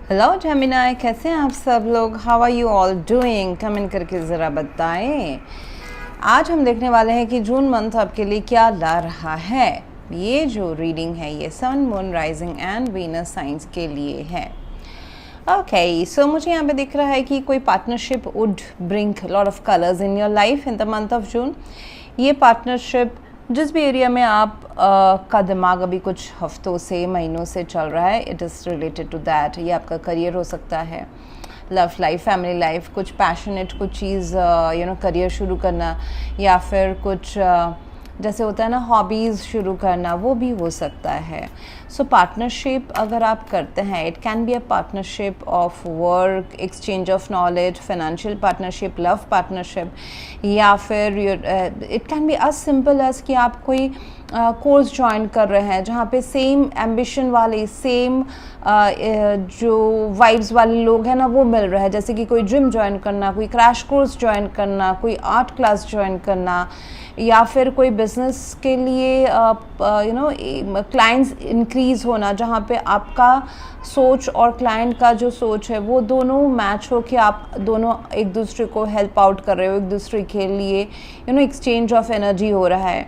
Hello Gemini, कैसे हैं आप सब लोग? How are you all doing? Comment करके ज़रा बताएं। आज हम देखने वाले हैं कि जून मंथ आपके लिए क्या ला रहा है। ये जो रीडिंग है ये sun, moon, rising and Venus signs के लिए है। ओके, सो मुझे यहाँ पे दिख रहा है कि कोई partnership would bring lot of colours in your life in the month of जून। ये पार्टनरशिप जिस भी एरिया में आप का दिमाग अभी कुछ हफ्तों से महीनों से चल रहा है, it is related to that. ये आपका करियर हो सकता है, लव लाइफ, फैमिली लाइफ, कुछ पैशनेट कुछ चीज़ करियर शुरू करना, या फिर कुछ जैसे होता है ना हॉबीज़ शुरू करना, वो भी हो सकता है। सो पार्टनरशिप अगर आप करते हैं, it can be a partnership of work, exchange of knowledge, financial partnership, love partnership, या फिर it can be as simple as कि आप कोई कोर्स ज्वाइन कर रहे हैं जहाँ पे सेम एम्बिशन वाले, सेम जो वाइब्स वाले लोग हैं ना, वो मिल रहा है। जैसे कि कोई जिम ज्वाइन करना, कोई क्रैश कोर्स ज्वाइन करना, कोई आर्ट क्लास ज्वाइन करना, या फिर कोई बिज़नेस के लिए क्लाइंट्स इंक्रीज़ होना, जहाँ पे आपका सोच और क्लाइंट का जो सोच है वो दोनों मैच हो कि आप दोनों एक दूसरे को हेल्प आउट कर रहे हो, एक दूसरे के लिए एक्सचेंज ऑफ एनर्जी हो रहा है।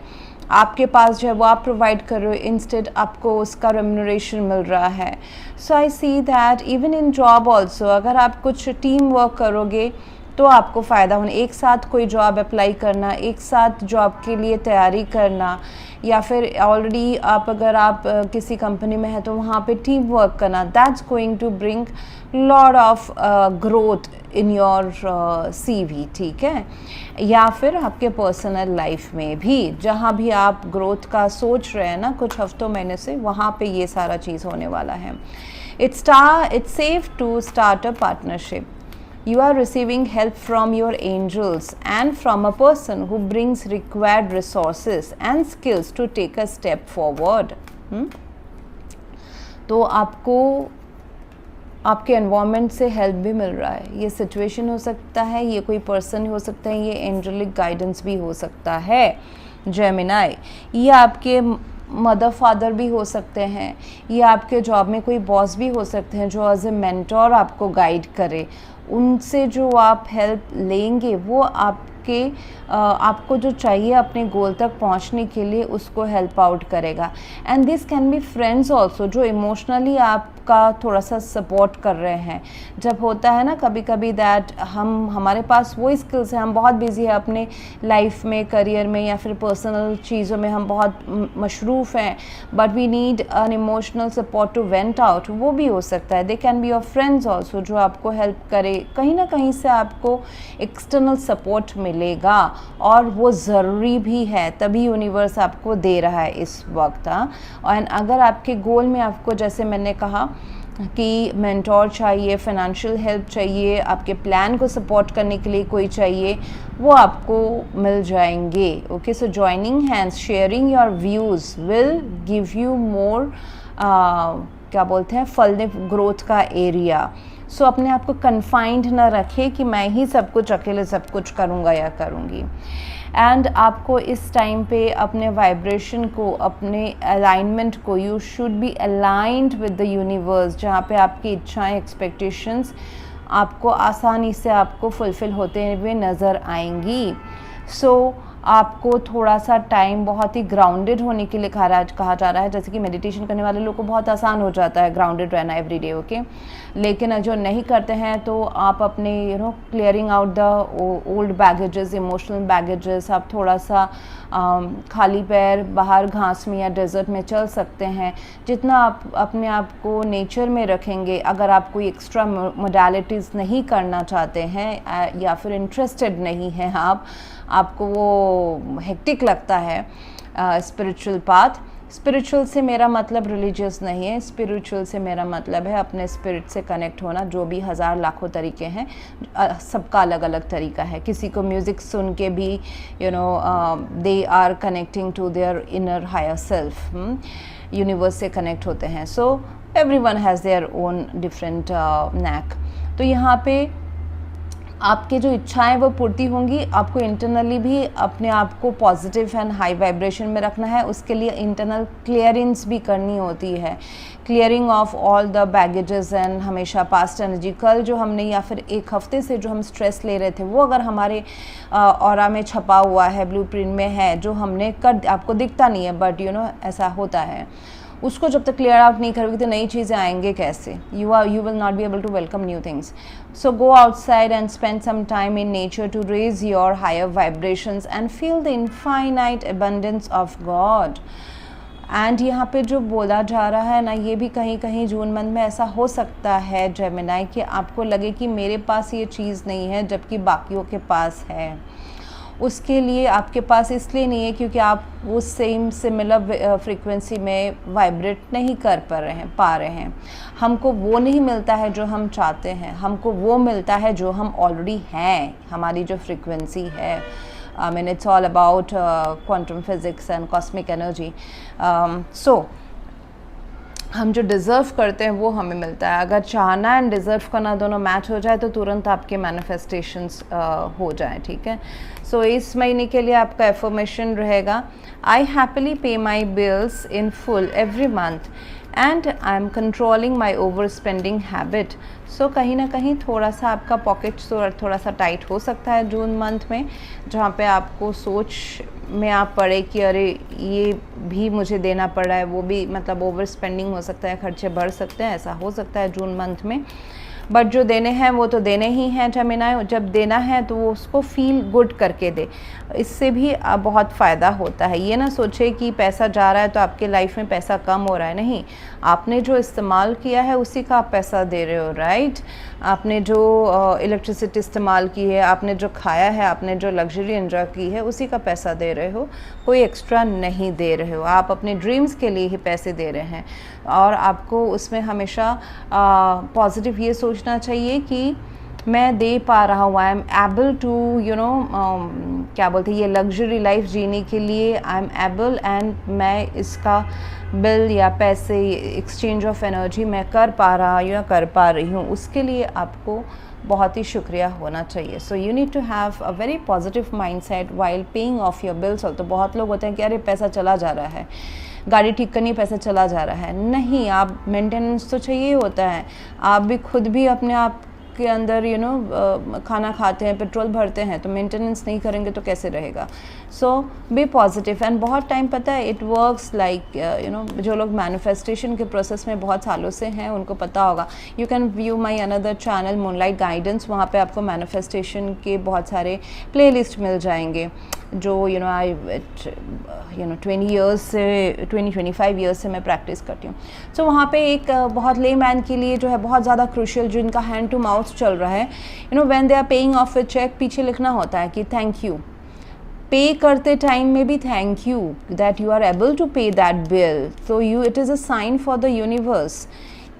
आपके पास जो है वो आप प्रोवाइड कर रहे हो, इंस्टेड आपको उसका रेम्यूनरेशन मिल रहा है। So I see that even in job also, अगर आप कुछ टीम वर्क करोगे तो आपको फ़ायदा होना। एक साथ कोई जॉब अप्लाई करना, एक साथ जॉब के लिए तैयारी करना, या फिर ऑलरेडी अगर आप किसी कंपनी में हैं तो वहाँ पे टीम वर्क करना, that's going to bring lot of growth in your CV, ठीक है। या फिर आपके पर्सनल लाइफ में भी, जहाँ भी आप ग्रोथ का सोच रहे हैं ना कुछ हफ्तों महीने से, वहाँ पे ये सारा चीज़ होने वाला है। It's safe to start a partnership. You are receiving help from your angels and from a person who brings required resources and skills to take a step forward. तो आपको आपके एनवायरनमेंट से हेल्प भी मिल रहा है। ये सिचुएशन हो सकता है, ये कोई पर्सन हो सकता है, ये एंजेलिक गाइडेंस भी हो सकता है जेमिनाई। ये आपके मदर फादर भी हो सकते हैं, ये आपके जॉब में कोई बॉस भी हो सकते हैं जो एज ए मेंटोर आपको गाइड करे। उनसे जो आप हेल्प लेंगे वो आपको जो चाहिए अपने गोल तक पहुंचने के लिए, उसको हेल्प आउट करेगा। And this can be friends also जो इमोशनली आपका थोड़ा सा सपोर्ट कर रहे हैं। जब होता है ना कभी कभी दैट हमारे पास वो स्किल्स हैं, हम बहुत बिजी है अपने लाइफ में, करियर में, या फिर पर्सनल चीज़ों में हम बहुत मशरूफ़ हैं, but we need an emotional support to vent out. वो भी हो सकता है। They can be your friends also जो आपको हेल्प करे। कहीं ना कहीं से आपको एक्सटर्नल सपोर्ट मिलेगा, और वो ज़रूरी भी है, तभी यूनिवर्स आपको दे रहा है इस वक्त। और अगर आपके गोल में आपको, जैसे मैंने कहा कि मेंटोर चाहिए, फाइनेंशियल हेल्प चाहिए, आपके प्लान को सपोर्ट करने के लिए कोई चाहिए, वो आपको मिल जाएंगे। Okay, so joining hands, sharing your views will give you more क्या बोलते हैं, फलने ग्रोथ का एरिया। सो अपने आप को कन्फाइंड ना रखें कि मैं ही सब कुछ अकेले सब कुछ करूँगा या करूँगी। एंड आपको इस टाइम पे अपने वाइब्रेशन को, अपने अलाइनमेंट को, you should be aligned with the universe, जहाँ पे आपकी इच्छाएं, एक्सपेक्टेशंस आपको आसानी से आपको फुलफ़िल होते हुए नज़र आएंगी। सो आपको थोड़ा सा टाइम बहुत ही ग्राउंडेड होने के लिए कहा जा रहा है। जैसे कि मेडिटेशन करने वाले लोग को बहुत आसान हो जाता है ग्राउंडेड रहना एवरीडे, ओके। लेकिन जो नहीं करते हैं तो आप अपने clearing out the old baggages, emotional baggages, आप थोड़ा सा खाली पैर बाहर घास में या डेजर्ट में चल सकते हैं। जितना आप अपने आप को नेचर में रखेंगे, अगर आप कोई एक्स्ट्रा मोडालिटीज़ नहीं करना चाहते हैं या फिर इंटरेस्टेड नहीं हैं आपको वो हेक्टिक लगता है स्पिरिचुअल पाथ। स्पिरिचुअल से मेरा मतलब रिलीजियस नहीं है, स्पिरिचुअल से मेरा मतलब है अपने स्पिरिट से कनेक्ट होना। जो भी हज़ार लाखों तरीके हैं, सबका अलग अलग तरीका है। किसी को म्यूज़िक सुन के भी they are connecting to their inner higher self, universe से कनेक्ट होते हैं। So everyone has their own different knack. तो यहाँ पे आपके जो इच्छाएं वो पूर्ति होंगी। आपको इंटरनली भी अपने आप को पॉजिटिव एंड हाई वाइब्रेशन में रखना है। उसके लिए इंटरनल क्लियरेंस भी करनी होती है, clearing of all the baggages and हमेशा पास्ट एनर्जी। कल जो हमने या फिर एक हफ्ते से जो हम स्ट्रेस ले रहे थे वो अगर हमारे ऑरा में छपा हुआ है, ब्लूप्रिंट में है, जो हमने कर आपको दिखता नहीं है बट ऐसा होता है, उसको जब तक क्लियर आउट नहीं करोगे तो नई चीज़ें आएंगे कैसे? You will not be able to welcome new things. So go outside and spend some time in nature to raise your higher vibrations and feel the infinite abundance of God. And यहाँ पे जो बोला जा रहा है ना, ये भी कहीं कहीं जून मंथ में ऐसा हो सकता है जेमिनी कि आपको लगे कि मेरे पास ये चीज़ नहीं है जबकि बाकियों के पास है। उसके लिए आपके पास इसलिए नहीं है क्योंकि आप वो सिमिलर फ्रीक्वेंसी में वाइब्रेट नहीं कर पा रहे हैं। हमको वो नहीं मिलता है जो हम चाहते हैं, हमको वो मिलता है जो हम ऑलरेडी हैं, हमारी जो फ्रीक्वेंसी है। I mean, it's all about quantum physics and cosmic energy. So हम जो डिज़र्व करते हैं वो हमें मिलता है। अगर चाहना एंड डिज़र्व करना दोनों मैच हो जाए तो तुरंत आपके मैनिफेस्टेशंस हो जाए, ठीक है। सो इस महीने के लिए आपका एफर्मेशन रहेगा, I happily pay my bills in full every month and I am controlling my overspending habit. So कहीं ना कहीं थोड़ा सा आपका पॉकेट थोड़ा सा टाइट हो सकता है जून मंथ में, जहाँ पे आपको सोच में आप पड़े कि अरे ये भी मुझे देना पड़ रहा है, वो भी मतलब ओवर स्पेंडिंग हो सकता है, खर्चे बढ़ सकते हैं, ऐसा हो सकता है जून मंथ में। बट जो देने हैं वो तो देने ही हैं जेमिनी। जब देना है तो वो उसको फील गुड करके दे, इससे भी बहुत फ़ायदा होता है। ये ना सोचे कि पैसा जा रहा है तो आपके लाइफ में पैसा कम हो रहा है, नहीं, आपने जो इस्तेमाल किया है उसी का आप पैसा दे रहे हो, राइट। आपने जो इलेक्ट्रिसिटी इस्तेमाल की है, आपने जो खाया है, आपने जो लग्जरी एंजॉय की है, उसी का पैसा दे रहे हो, कोई एक्स्ट्रा नहीं दे रहे हो। आप अपने ड्रीम्स के लिए ही पैसे दे रहे हैं और आपको उसमें हमेशा पॉजिटिव ये सोचना चाहिए कि मैं दे पा रहा हूँ, आई एम एबल टू क्या बोलते हैं, ये लग्जरी लाइफ जीने के लिए आई एम एबल, एंड मैं इसका बिल या पैसे एक्सचेंज ऑफ एनर्जी मैं कर पा रहा हूँ या कर पा रही हूँ, उसके लिए आपको बहुत ही शुक्रिया होना चाहिए। So you need to have a very positive mind set while paying off your bills. तो बहुत लोग होते हैं कि अरे पैसा चला जा रहा है, गाड़ी ठीक करनी, पैसा चला जा रहा है। नहीं, आप मेंटेनेंस तो चाहिए होता है। आप भी खुद भी अपने आप के अंदर खाना खाते हैं, पेट्रोल भरते हैं, तो मेंटेनेंस नहीं करेंगे तो कैसे रहेगा। सो बी पॉजिटिव। एंड बहुत टाइम पता है इट वर्क्स लाइक जो लोग मैनिफेस्टेशन के प्रोसेस में बहुत सालों से हैं उनको पता होगा। You can view my another channel moonlight guidance, वहाँ पे आपको मैनिफेस्टेशन के बहुत सारे प्लेलिस्ट मिल जाएंगे जो 25 ईयर्स से मैं प्रैक्टिस करती हूँ। सो वहाँ पे एक बहुत ले मैन के लिए जो है बहुत ज़्यादा क्रूशियल, जिनका हैंड टू माउथ चल रहा है, when they are paying off a cheque, पीछे लिखना होता है कि थैंक यू। पे करते टाइम में भी thank you that you are able to pay that bill. So it is a sign for the universe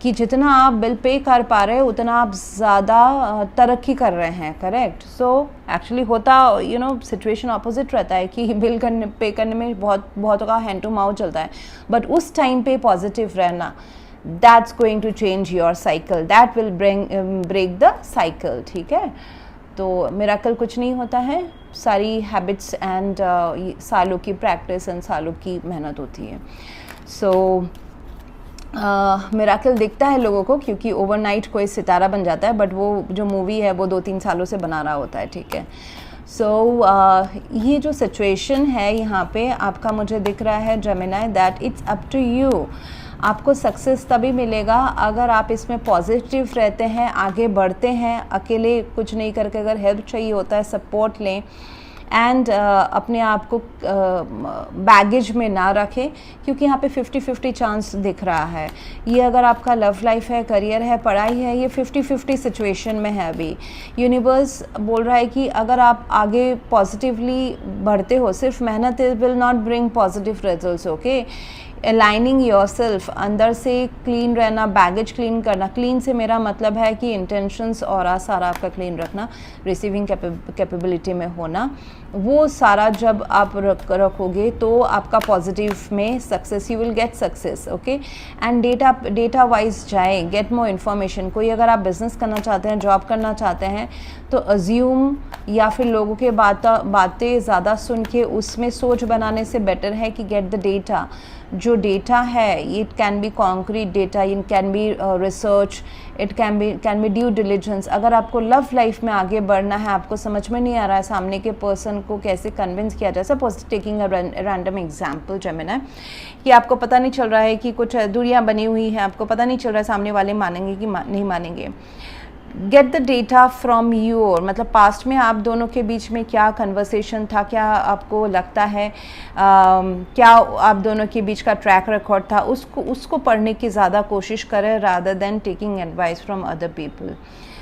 कि जितना आप बिल पे कर पा रहे हो उतना आप ज़्यादा तरक्की कर रहे हैं, करेक्ट। सो एक्चुअली होता सिचुएशन ऑपोजिट रहता है कि बिल पे करने में बहुतों का हैंड टू माउथ चलता है, बट उस टाइम पे पॉजिटिव रहना, that's going to change your cycle, that will break the cycle, ठीक है। तो मिरेकल कुछ नहीं होता है, सारी हैबिट्स एंड सालों की प्रैक्टिस एंड सालों की मेहनत होती है। सो मिरेकल दिखता है लोगों को क्योंकि ओवरनाइट कोई सितारा बन जाता है, बट वो जो मूवी है वो 2-3 सालों से बना रहा होता है, ठीक है। सो ये जो सिचुएशन है यहाँ पे आपका मुझे दिख रहा है Gemini, that it's up to you. आपको सक्सेस तभी मिलेगा अगर आप इसमें पॉजिटिव रहते हैं, आगे बढ़ते हैं। अकेले कुछ नहीं करके अगर हेल्प चाहिए होता है सपोर्ट लें, एंड अपने आप को बैगेज में ना रखें, क्योंकि यहाँ पे 50-50 चांस दिख रहा है। ये अगर आपका लव लाइफ है, करियर है, पढ़ाई है, ये 50-50 सिचुएशन में है। अभी यूनिवर्स बोल रहा है कि अगर आप आगे पॉजिटिवली बढ़ते हो, सिर्फ मेहनत will not bring positive results, okay. Aligning yourself, अंदर से क्लीन रहना, बैगेज क्लीन करना। क्लीन से मेरा मतलब है कि इंटेंशंस और सारा आपका क्लीन रखना, रिसीविंग कैपेबिलिटी में होना, वो सारा जब आप रखोगे तो आपका पॉजिटिव में success, you will get success. Okay, and data wise जाए, गेट मोर इन्फॉर्मेशन। कोई अगर आप बिजनेस करना चाहते हैं, जॉब करना चाहते हैं, तो अज्यूम या फिर लोगों के बातें ज़्यादा सुन के उसमें सोच बनाने से बेटर है कि गेट द डेटा। जो डेटा है, it can B concrete data, it can B research, it can be due diligence. अगर आपको लव लाइफ में आगे बढ़ना है, आपको समझ में नहीं आ रहा है सामने के पर्सन को कैसे कन्विंस किया जाए, suppose taking a random example Gemini, कि आपको पता नहीं चल रहा है कि कुछ दूरियां बनी हुई हैं, आपको पता नहीं चल रहा है सामने वाले मानेंगे कि नहीं मानेंगे। Get the data from your, मतलब पास्ट में आप दोनों के बीच में क्या कन्वर्सेशन था, क्या आपको लगता है क्या आप दोनों के बीच का ट्रैक रिकॉर्ड था, उसको पढ़ने की ज़्यादा कोशिश करें rather than taking advice from other people,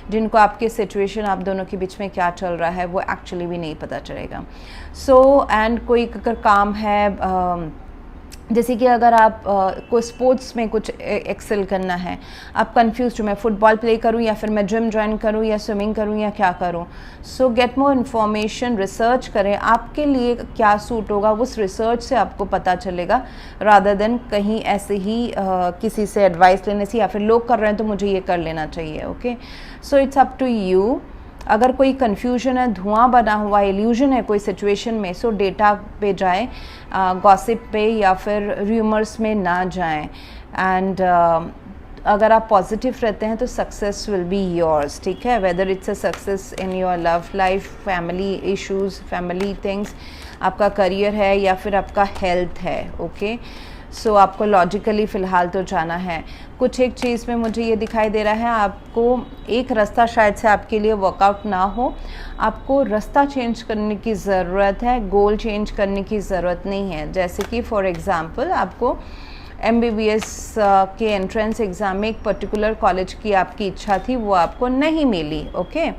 जिनको आपके सिचुएशन, आप दोनों के बीच में क्या चल रहा है वो एक्चुअली भी नहीं पता चलेगा। सो एंड कोई अगर काम है, जैसे कि अगर आप कोई स्पोर्ट्स में कुछ एक्सेल करना है, आप कंफ्यूज हो, मैं फुटबॉल प्ले करूं या फिर मैं जिम ज्वाइन करूं या स्विमिंग करूं या क्या करूं। सो गेट मोर इन्फॉर्मेशन, रिसर्च करें आपके लिए क्या सूट होगा, उस रिसर्च से आपको पता चलेगा रादर देन कहीं ऐसे ही किसी से एडवाइस लेने से, या फिर लोग कर रहे हैं तो मुझे ये कर लेना चाहिए। Okay, so it's up to you. अगर कोई कन्फ्यूजन है, धुआं बना हुआ इल्यूजन है कोई सिचुएशन में, सो डेटा पे जाएं, गॉसिप पे या फिर र्यूमर्स में ना जाएं। एंड अगर आप पॉजिटिव रहते हैं तो सक्सेस विल बी योर्स, ठीक है, whether it's a success in your love life, family issues, family things, आपका करियर है या फिर आपका हेल्थ है। ओके, सो आपको लॉजिकली फ़िलहाल तो जाना है। कुछ एक चीज़ में मुझे ये दिखाई दे रहा है, आपको एक रास्ता शायद से आपके लिए वर्कआउट ना हो, आपको रास्ता चेंज करने की ज़रूरत है, गोल चेंज करने की ज़रूरत नहीं है। जैसे कि फॉर एग्ज़ाम्पल आपको MBBS के एंट्रेंस एग्ज़ाम में एक पर्टिकुलर कॉलेज की आपकी इच्छा थी, वो आपको नहीं मिली। ओके,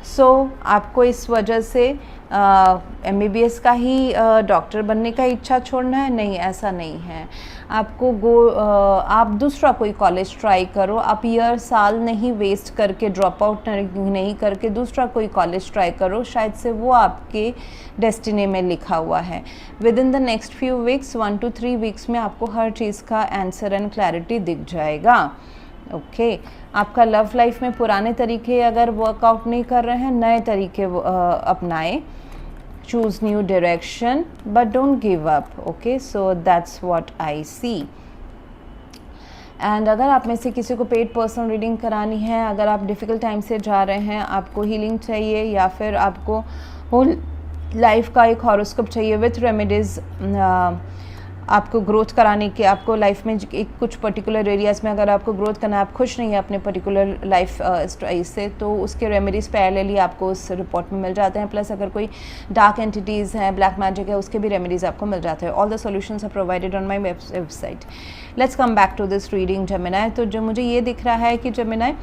सो आपको इस वजह से MBBS का ही डॉक्टर बनने का इच्छा छोड़ना है? नहीं, ऐसा नहीं है। आपको आप दूसरा कोई कॉलेज ट्राई करो, आप ईयर साल नहीं वेस्ट करके, ड्रॉप आउट नहीं करके दूसरा कोई कॉलेज ट्राई करो, शायद से वो आपके डेस्टिनी में लिखा हुआ है। With in the next few weeks, 1 to 3 weeks में आपको हर चीज़ का आंसर एंड क्लैरिटी दिख जाएगा। ओके, आपका लव लाइफ में पुराने तरीके अगर वर्कआउट नहीं कर रहे हैं, नए तरीके अपनाएं, choose new direction but don't give up. Okay, so that's what I see. And अगर आप में से किसी को पेड पर्सनल रीडिंग करानी है, अगर आप डिफ़िकल्ट टाइम से जा रहे हैं, आपको हीलिंग चाहिए या फिर आपको होल लाइफ का एक हॉरोस्कोप चाहिए विथ रेमेडीज़, आपको ग्रोथ कराने के, आपको लाइफ में एक कुछ पर्टिकुलर एरियाज़ में अगर आपको ग्रोथ करना है, आप खुश नहीं है अपने पर्टिकुलर लाइफ स्टाइल से, तो उसके रेमेडीज़ पैरेलली आपको उस रिपोर्ट में मिल जाते हैं। प्लस अगर कोई डार्क एंटिटीज़ हैं, ब्लैक मैजिक है, उसके भी रेमेडीज़ आपको मिल जाते हैं। All the solutions are provided on my website. Let's come back to this reading Gemini. तो जो मुझे ये दिख रहा है कि जेमिनी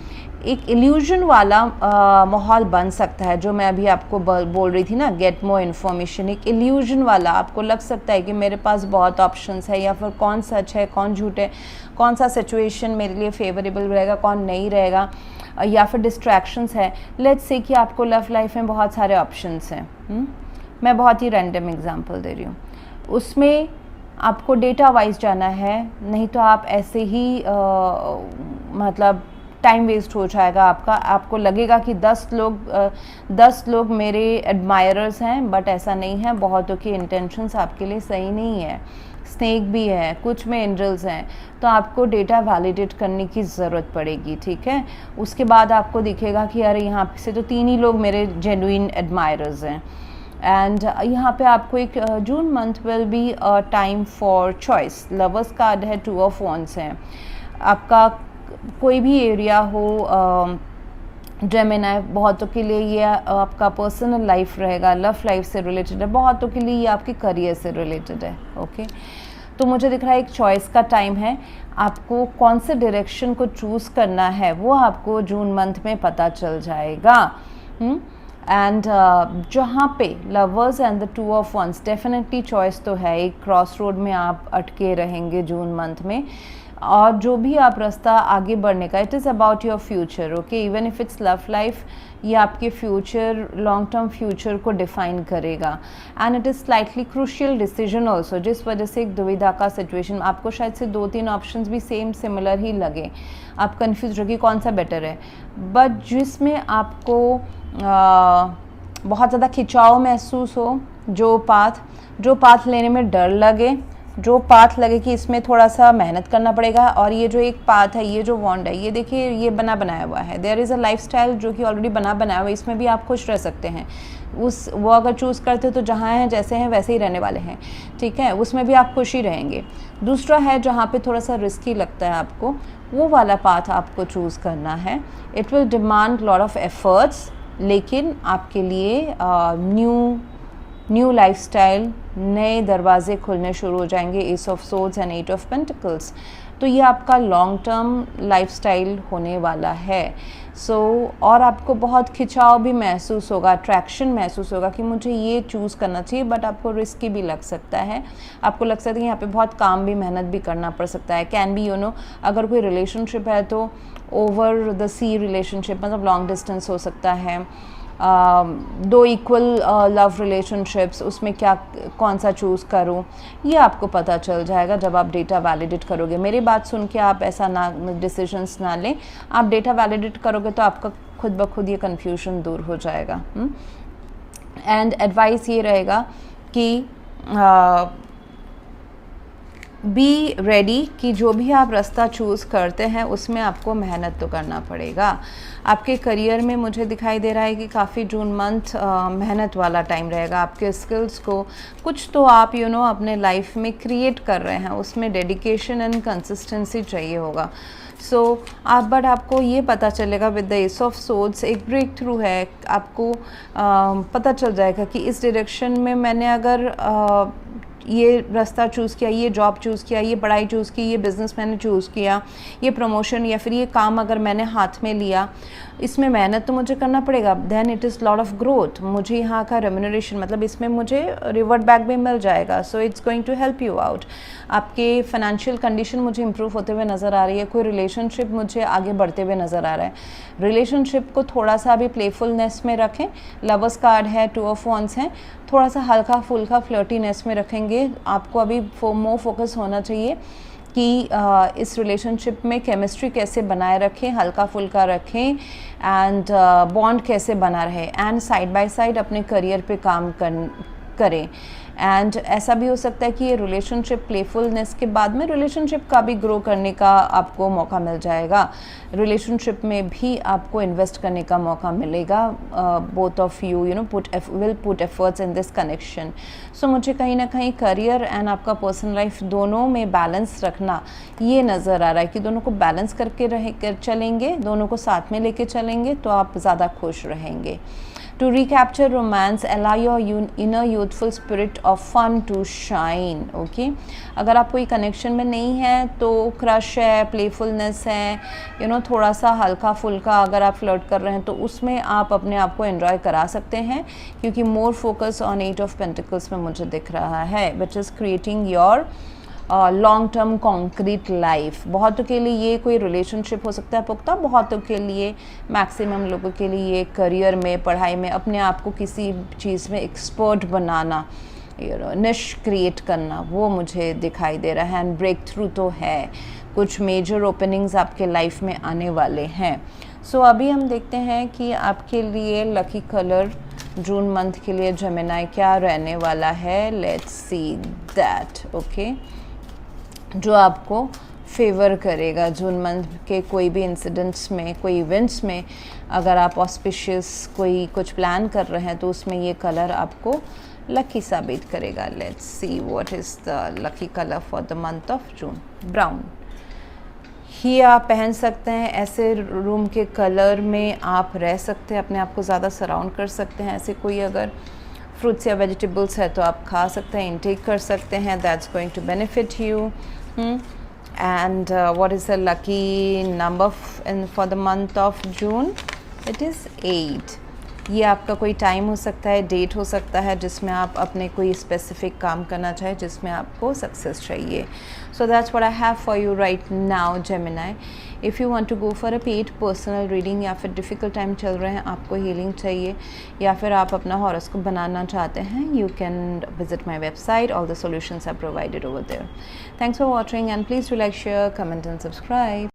एक इल्यूजन वाला माहौल बन सकता है, जो मैं अभी आपको बोल रही थी ना, गेट मोर इन्फॉर्मेशन। एक इल्यूजन वाला आपको लग सकता है कि मेरे पास बहुत ऑप्शंस है, या फिर कौन सच है कौन झूठ है, कौन सा सिचुएशन मेरे लिए फेवरेबल रहेगा कौन नहीं रहेगा, या फिर डिस्ट्रैक्शंस है। लेट्स से कि आपको लव लाइफ में बहुत सारे ऑप्शंस हैं। मैं बहुत ही रैंडम एग्जांपल दे रही हूँ, उसमें आपको डेटा वाइज जाना है, नहीं तो आप ऐसे ही मतलब टाइम वेस्ट हो जाएगा आपका। आपको लगेगा कि 10 लोग मेरे एडमायरर्स हैं, बट ऐसा नहीं है। बहुतों की इंटेंशंस आपके लिए सही नहीं है, स्नेक भी है, कुछ में एंजल्स हैं, तो आपको डेटा वैलिडेट करने की ज़रूरत पड़ेगी, ठीक है। उसके बाद आपको दिखेगा कि अरे यहाँ से तो 3 ही लोग मेरे जेन्युइन एडमायरर्स हैं। एंड यहाँ पे आपको एक June month will be a time for choice. Lovers card है, 2 of Wands है। आपका कोई भी एरिया हो, जेमिनी, बहुतों के लिए ये आपका पर्सनल लाइफ रहेगा, लव लाइफ से रिलेटेड है, बहुतों के लिए ये आपके करियर से रिलेटेड है। ओके, तो मुझे दिख रहा है एक चॉइस का टाइम है। आपको कौन से डायरेक्शन को चूज़ करना है वो आपको जून मंथ में पता चल जाएगा। एंड जहाँ पे lovers and the two of wands, definitely choice तो है, एक क्रॉस रोड में आप अटके रहेंगे जून मंथ में, और जो भी आप रास्ता आगे बढ़ने का, it is about your future, okay, even if it's love life, ये आपके फ्यूचर, लॉन्ग टर्म फ्यूचर को डिफाइन करेगा। And it is slightly crucial decision also, जिस वजह से एक दुविधा का सिचुएशन, आपको शायद से 2-3 ऑप्शंस भी सेम सिमिलर ही लगे, आप कन्फ्यूज हो कि कौन सा बेटर है, बट जिसमें आपको बहुत ज़्यादा खिंचाव महसूस हो, जो पाथ लेने में डर लगे, जो पाथ लगे कि इसमें थोड़ा सा मेहनत करना पड़ेगा, और ये जो एक पाथ है, ये जो वॉन्ड है, ये देखिए ये बनाया हुआ है, देयर इज़ अ लाइफस्टाइल जो कि ऑलरेडी बनाया हुआ है, इसमें भी आप खुश रह सकते हैं। वो अगर चूज़ करते हो तो जहाँ हैं जैसे हैं वैसे ही रहने वाले हैं, ठीक है, उसमें भी आप खुश ही रहेंगे। दूसरा है जहाँ पे थोड़ा सा रिस्की लगता है आपको, वो वाला पाथ आपको चूज़ करना है। It will demand lot of efforts, लेकिन आपके लिए न्यू लाइफस्टाइल, नए दरवाजे खुलने शुरू हो जाएंगे, S of swords and 8 of pentacles. तो ये आपका लॉन्ग टर्म लाइफस्टाइल होने वाला है। और आपको बहुत खिंचाव भी महसूस होगा, अट्रैक्शन महसूस होगा कि मुझे ये चूज़ करना चाहिए, बट आपको रिस्की भी लग सकता है, आपको लग सकता है कि यहाँ पे बहुत काम भी, मेहनत भी करना पड़ सकता है। कैन बी अगर कोई रिलेशनशिप है तो ओवर द सी रिलेशनशिप, मतलब लॉन्ग डिस्टेंस हो सकता है, 2 इक्वल लव रिलेशनशिप्स, उसमें कौन सा चूज़ करूँ, ये आपको पता चल जाएगा जब आप डेटा वैलिडेट करोगे। मेरी बात सुन के आप ऐसा डिसीजंस ना लें, आप डेटा वैलिडेट करोगे तो आपका खुद ब खुद ये कन्फ्यूजन दूर हो जाएगा। एंड एडवाइस ये रहेगा कि बी रेडी कि जो भी आप रास्ता चूज़ करते हैं उसमें आपको मेहनत तो करना पड़ेगा। आपके करियर में मुझे दिखाई दे रहा है कि काफ़ी जून मंथ मेहनत वाला टाइम रहेगा। आपके स्किल्स को कुछ तो आप अपने लाइफ में क्रिएट कर रहे हैं, उसमें डेडिकेशन एंड कंसिस्टेंसी चाहिए होगा। बट आपको ये पता चलेगा with the S of swords, एक ब्रेक थ्रू है, आपको पता चल जाएगा कि इस डायरेक्शन में मैंने अगर ये रास्ता चूज़ किया, ये जॉब चूज़ किया, ये पढ़ाई चूज़ की, ये बिज़नेस मैंने चूज़ किया, ये प्रमोशन या फिर ये काम अगर मैंने हाथ में लिया, इसमें मेहनत तो मुझे करना पड़ेगा, then it is lot of growth, मुझे यहाँ का रेम्यूनरेशन, मतलब इसमें मुझे रिवर्ट बैक भी मिल जाएगा। So it's going to help you out. आपके फाइनेंशियल कंडीशन मुझे इंप्रूव होते हुए नज़र आ रही है, कोई रिलेशनशिप मुझे आगे बढ़ते हुए नज़र आ रहा है। रिलेशनशिप को थोड़ा सा अभी प्लेफुलनेस में रखें, लवर्स कार्ड है, 2 ऑफ वॉन्ड्स है, थोड़ा सा हल्का फुल्का फ्लर्टीनेस में रखेंगे। आपको अभी मोर फोकस होना चाहिए कि इस रिलेशनशिप में केमिस्ट्री कैसे बनाए रखें, हल्का फुल्का रखें, एंड बॉन्ड कैसे बना रहे, एंड साइड बाय साइड अपने करियर पे काम करें। एंड ऐसा भी हो सकता है कि ये रिलेशनशिप प्लेफुलनेस के बाद में रिलेशनशिप का भी ग्रो करने का आपको मौका मिल जाएगा, रिलेशनशिप में भी आपको इन्वेस्ट करने का मौका मिलेगा। Both of you will put efforts in this connection. So मुझे कहीं ना कहीं करियर एंड आपका पर्सनल लाइफ दोनों में बैलेंस रखना ये नज़र आ रहा है कि दोनों को बैलेंस करके चलेंगे, दोनों को साथ में लेके चलेंगे तो आप ज़्यादा खुश रहेंगे। To recapture romance, allow your inner youthful spirit of fun to shine. Okay? अगर आप कोई कनेक्शन में नहीं है तो क्रश है, प्लेफुलनेस है, थोड़ा सा हल्का फुल्का अगर आप फ्लर्ट कर रहे हैं तो उसमें आप अपने आप को एंजॉय करा सकते हैं, क्योंकि more focus on 8 of pentacles में मुझे दिख रहा है, which is creating your long term concrete life. बहुतों के लिए ये कोई रिलेशनशिप हो सकता है पुख्ता, बहुतों के लिए, मैक्सिमम लोगों के लिए करियर में, पढ़ाई में अपने आप को किसी चीज़ में एक्सपर्ट बनाना, निश क्रिएट करना, वो मुझे दिखाई दे रहा है। एंड ब्रेक थ्रू तो है, कुछ मेजर ओपनिंग्स आपके लाइफ में आने वाले हैं। अभी हम देखते हैं कि आपके लिए लकी कलर जून मंथ के लिए जेमिनी क्या रहने वाला है। Let's see that. ओके, जो आपको फेवर करेगा जून मंथ के कोई भी इंसिडेंट्स में, कोई इवेंट्स में, अगर आप ऑस्पिशियस कुछ प्लान कर रहे हैं तो उसमें ये कलर आपको लकी साबित करेगा। Let's see what is the lucky colour for the month of June. Brown ही आप पहन सकते हैं, ऐसे रूम के कलर में आप रह सकते हैं, अपने आप को ज़्यादा सराउंड कर सकते हैं। ऐसे कोई अगर फ्रूट्स या वेजिटेबल्स है तो आप खा सकते हैं, इनटेक कर सकते हैं, that's going to benefit you. And what is the lucky number for the month of June? It is 8. ये आपका कोई टाइम हो सकता है, डेट हो सकता है जिसमें आप अपने कोई स्पेसिफिक काम करना चाहें, जिसमें आपको सक्सेस चाहिए. So that's what I have for you right now Gemini. If you want to go for a paid personal reading, या फिर डिफ़िकल्ट टाइम चल रहे हैं, आपको हीलिंग चाहिए, या फिर आप अपना हॉरोस्कोप बनाना चाहते हैं, you can visit my website. All the solutions are provided over there. Thanks for watching and please do like, share, comment and subscribe.